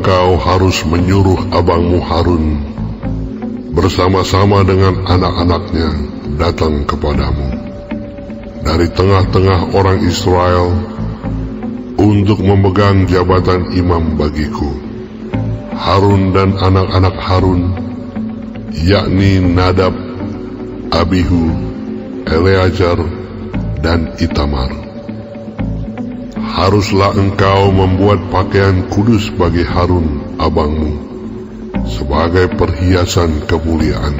engkau harus menyuruh abangmu Harun bersama-sama dengan anak-anaknya datang kepadamu dari tengah-tengah orang Israel untuk memegang jabatan imam bagiku. Harun dan anak-anak Harun, yakni Nadab, Abihu, Eleazar, dan Itamar. Haruslah engkau membuat pakaian kudus bagi Harun abangmu sebagai perhiasan kemuliaan.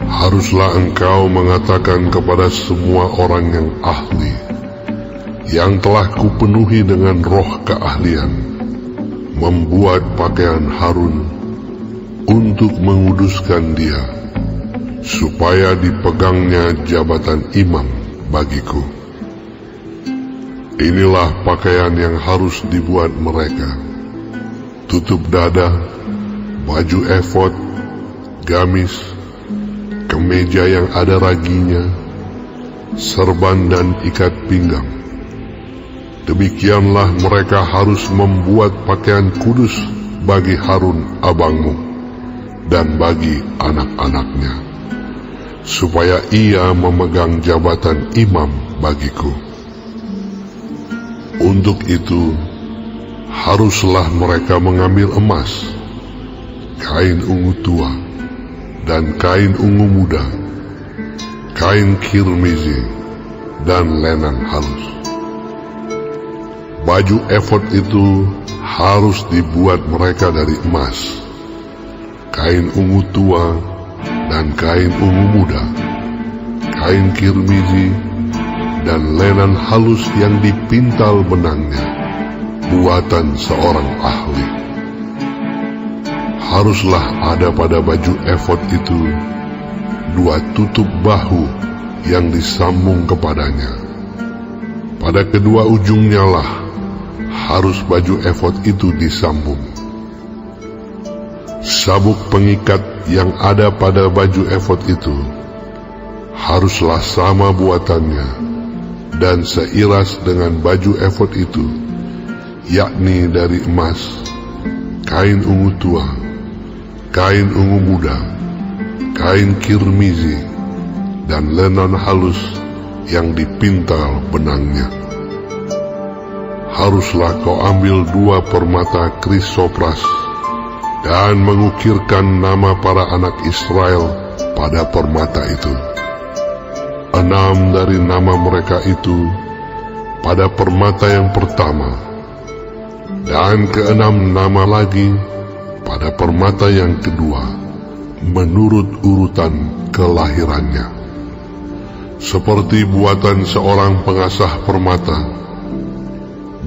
Haruslah engkau mengatakan kepada semua orang yang ahli, yang telah kupenuhi dengan roh keahlian, membuat pakaian Harun untuk menguduskan dia, supaya dipegangnya jabatan imam bagiku. Inilah pakaian yang harus dibuat mereka: tutup dada, baju efod, gamis, kemeja yang ada raginya, serban dan ikat pinggang. Demikianlah mereka harus membuat pakaian kudus bagi Harun abangmu dan bagi anak-anaknya, supaya ia memegang jabatan imam bagiku. Untuk itu, haruslah mereka mengambil emas, kain ungu tua, dan kain ungu muda, kain kirmizi, dan lenan halus. Baju efod itu harus dibuat mereka dari emas, kain ungu tua, dan kain ungu muda, kain kirmizi, dan lenan halus yang dipintal benangnya, buatan seorang ahli. Haruslah ada pada baju efod itu 2 tutup bahu yang disambung kepadanya. Pada kedua ujungnya lah harus baju efod itu disambung. Sabuk pengikat yang ada pada baju efod itu haruslah sama buatannya dan seiras dengan baju efod itu, yakni dari emas, kain ungu tua, kain ungu muda, kain kirmizi, dan lenan halus yang dipintal benangnya. Haruslah kau ambil 2 permata krisopras dan mengukirkan nama para anak Israel pada permata itu. 6 dari nama mereka itu pada permata yang pertama, dan ke-6 nama lagi pada permata yang kedua, menurut urutan kelahirannya. Seperti buatan seorang pengasah permata,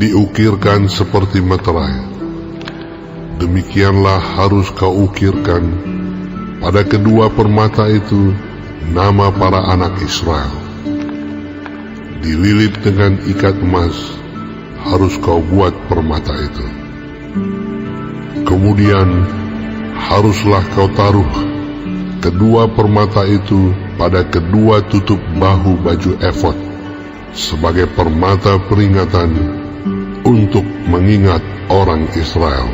diukirkan seperti meterai, demikianlah harus kau ukirkan pada kedua permata itu nama para anak Israel. Dililit dengan ikat emas harus kau buat permata itu. Kemudian haruslah kau taruh kedua permata itu pada kedua tutup bahu baju efod sebagai permata peringatan untuk mengingat orang Israel.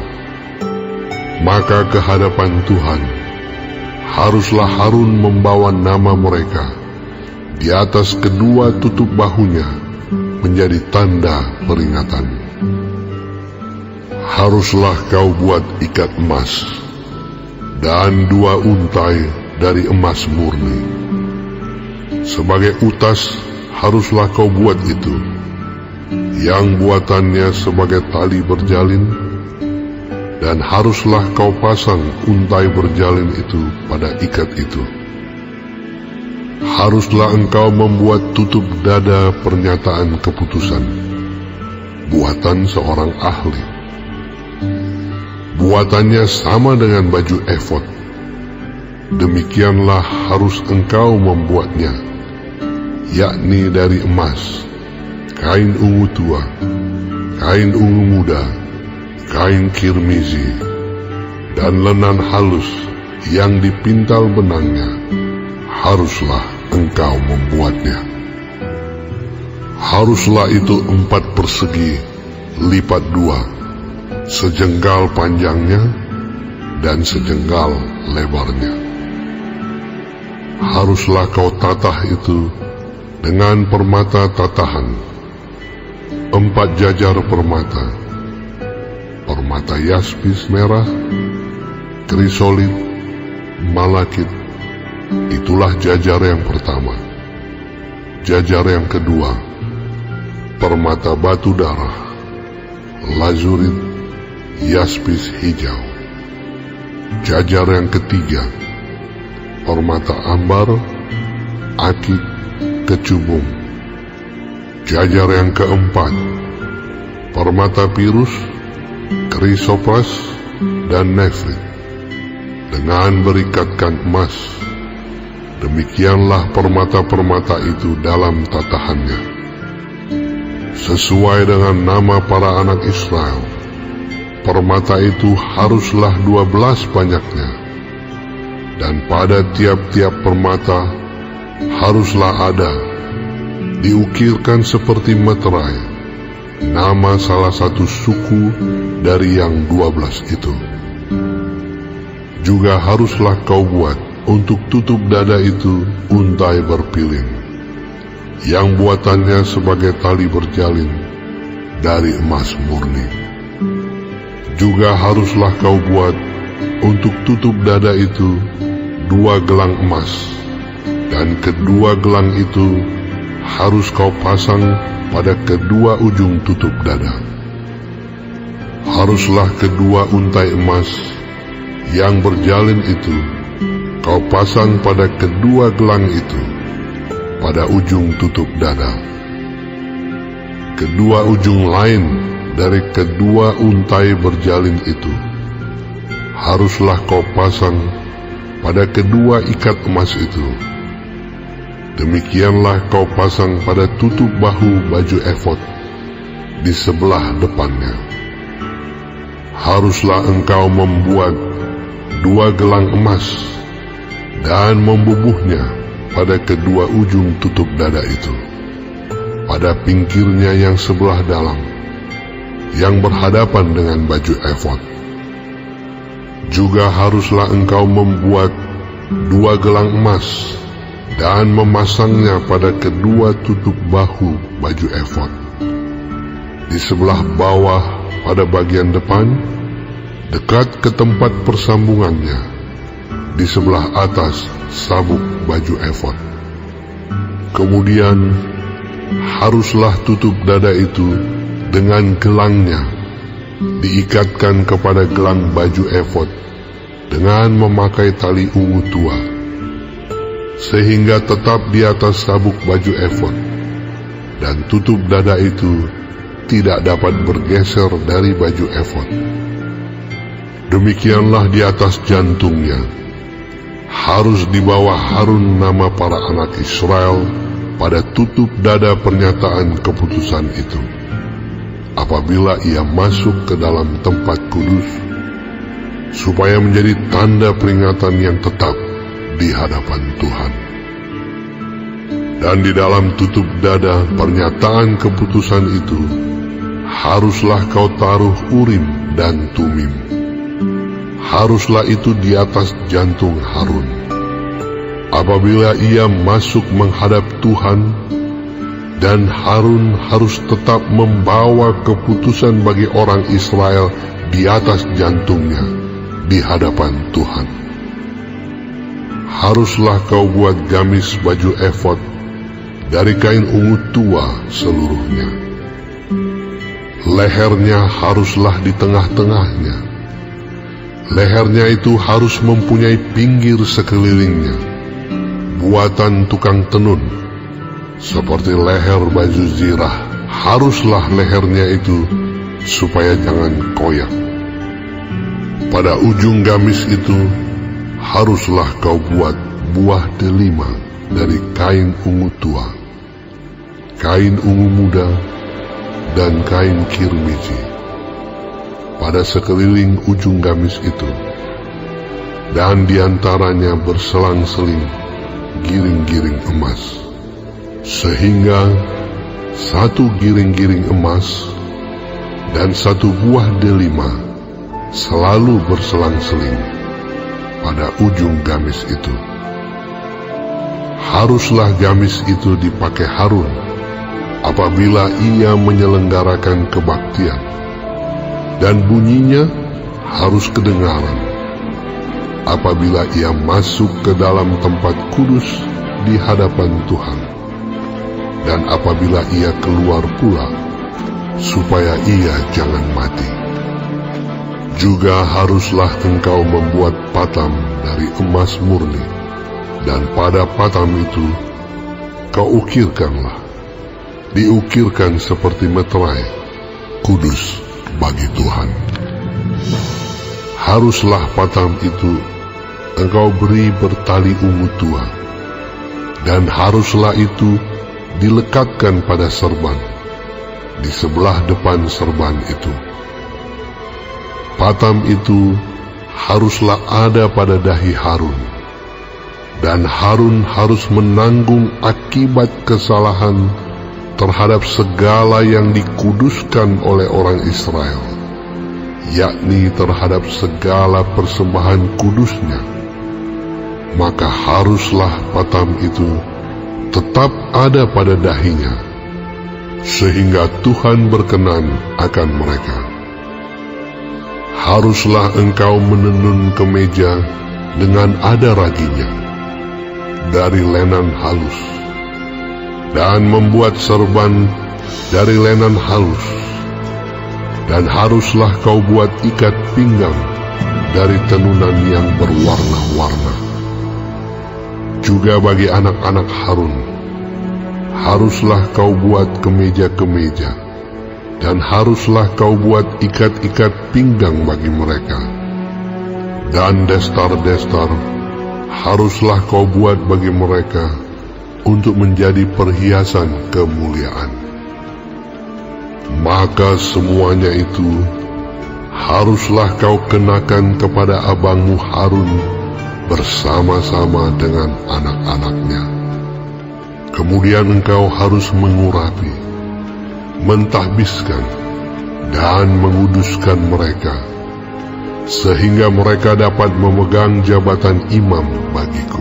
Maka ke hadapan Tuhan haruslah Harun membawa nama mereka di atas kedua tutup bahunya menjadi tanda peringatan. Haruslah kau buat ikat emas dan 2 untai dari emas murni. Sebagai utas haruslah kau buat itu, yang buatannya sebagai tali berjalin, dan haruslah kau pasang untai berjalin itu pada ikat itu. Haruslah engkau membuat tutup dada pernyataan keputusan, buatan seorang ahli. Buatannya sama dengan baju efod. Demikianlah harus engkau membuatnya, yakni dari emas, kain ungu tua, kain ungu muda, kain kirmizi, dan lenan halus yang dipintal benangnya, haruslah engkau membuatnya. Haruslah itu 4 persegi lipat 2, sejengkal panjangnya dan sejengkal lebarnya. Haruslah kau tatah itu dengan permata tatahan, 4 jajar permata, permata yaspis merah, krisolit, malakit. Itulah jajar yang pertama. Jajar yang kedua, permata batu darah, lazurit, yaspis hijau. Jajar yang ketiga, permata ambar, akik, kecubung. Jajar yang keempat, permata pirus, krisopras, dan nefrit, dengan berikatkan emas. Demikianlah permata-permata itu dalam tatahannya, sesuai dengan nama para anak Israel. Permata itu haruslah 12 banyaknya, dan pada tiap-tiap permata haruslah ada diukirkan seperti meterai nama salah satu suku dari yang 12 itu. Juga haruslah kau buat untuk tutup dada itu untai berpilin, yang buatannya sebagai tali berjalin dari emas murni. Juga haruslah kau buat untuk tutup dada itu 2 gelang emas, dan kedua gelang itu harus kau pasang pada kedua ujung tutup dada. Haruslah kedua untai emas yang berjalin itu kau pasang pada kedua gelang itu, pada ujung tutup dada. Kedua ujung lain dari kedua untai berjalin itu haruslah kau pasang pada kedua ikat emas itu. Demikianlah kau pasang pada tutup bahu baju efod di sebelah depannya. Haruslah engkau membuat 2 gelang emas dan membubuhnya pada kedua ujung tutup dada itu, pada pinggirnya yang sebelah dalam, yang berhadapan dengan baju efod. Juga haruslah engkau membuat 2 gelang emas dan memasangnya pada kedua tutup bahu baju efod, di sebelah bawah pada bagian depan, dekat ke tempat persambungannya, di sebelah atas sabuk baju efod. Kemudian haruslah tutup dada itu dengan gelangnya diikatkan kepada gelang baju efod dengan memakai tali ungu tua, sehingga tetap di atas sabuk baju efod, dan tutup dada itu tidak dapat bergeser dari baju efod. Demikianlah di atas jantungnya harus dibawa Harun nama para anak Israel pada tutup dada pernyataan keputusan itu, apabila ia masuk ke dalam tempat kudus, supaya menjadi tanda peringatan yang tetap di hadapan Tuhan. Dan di dalam tutup dada pernyataan keputusan itu haruslah kau taruh Urim dan Tumim. Haruslah itu di atas jantung Harun. Apabila ia masuk menghadap Tuhan, dan Harun harus tetap membawa keputusan bagi orang Israel di atas jantungnya di hadapan Tuhan. Haruslah kau buat gamis baju efod dari kain ungu tua seluruhnya. Lehernya haruslah di tengah-tengahnya. Lehernya itu harus mempunyai pinggir sekelilingnya, buatan tukang tenun, seperti leher baju zirah. Haruslah lehernya itu supaya jangan koyak. Pada ujung gamis itu haruslah kau buat buah delima dari kain ungu tua, kain ungu muda, dan kain kirmiji pada sekeliling ujung gamis itu, dan diantaranya berselang-seling giring-giring emas, sehingga 1 giring-giring emas dan 1 buah delima selalu berselang-seling pada ujung gamis itu. Haruslah gamis itu dipakai Harun apabila ia menyelenggarakan kebaktian, dan bunyinya harus kedengaran apabila ia masuk ke dalam tempat kudus di hadapan Tuhan, dan apabila ia keluar pula, supaya ia jangan mati. Juga haruslah engkau membuat patam dari emas murni, dan pada patam itu kau ukirkanlah, diukirkan seperti meterai, kudus bagi Tuhan. Haruslah patam itu engkau beri bertali ungu tua, dan haruslah itu dilekatkan pada serban, di sebelah depan serban itu. Patam itu haruslah ada pada dahi Harun, dan Harun harus menanggung akibat kesalahan terhadap segala yang dikuduskan oleh orang Israel, yakni terhadap segala persembahan kudusnya. Maka haruslah patam itu tetap ada pada dahinya, sehingga Tuhan berkenan akan mereka. Haruslah engkau menenun kemeja dengan ada raginya, dari lenan halus, dan membuat serban dari lenan halus, dan haruslah kau buat ikat pinggang dari tenunan yang berwarna-warna. Juga bagi anak-anak Harun, haruslah kau buat kemeja-kemeja, dan haruslah kau buat ikat-ikat pinggang bagi mereka. Dan destar-destar haruslah kau buat bagi mereka untuk menjadi perhiasan kemuliaan. Maka semuanya itu haruslah kau kenakan kepada abangmu Harun bersama-sama dengan anak-anaknya. Kemudian engkau harus mengurapi, mentahbiskan, dan menguduskan mereka, sehingga mereka dapat memegang jabatan imam bagiku.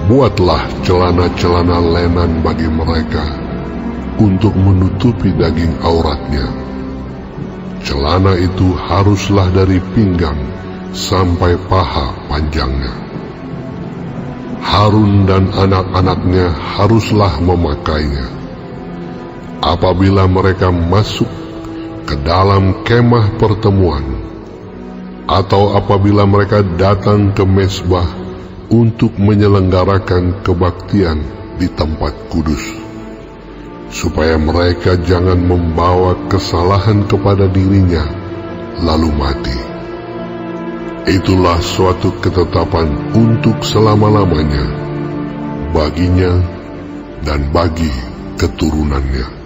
Buatlah celana-celana lenan bagi mereka untuk menutupi daging auratnya. Celana itu haruslah dari pinggang sampai paha panjangnya. Harun dan anak-anaknya haruslah memakainya apabila mereka masuk ke dalam kemah pertemuan, atau apabila mereka datang ke mezbah untuk menyelenggarakan kebaktian di tempat kudus, supaya mereka jangan membawa kesalahan kepada dirinya lalu mati. Itulah suatu ketetapan untuk selama-lamanya baginya dan bagi keturunannya.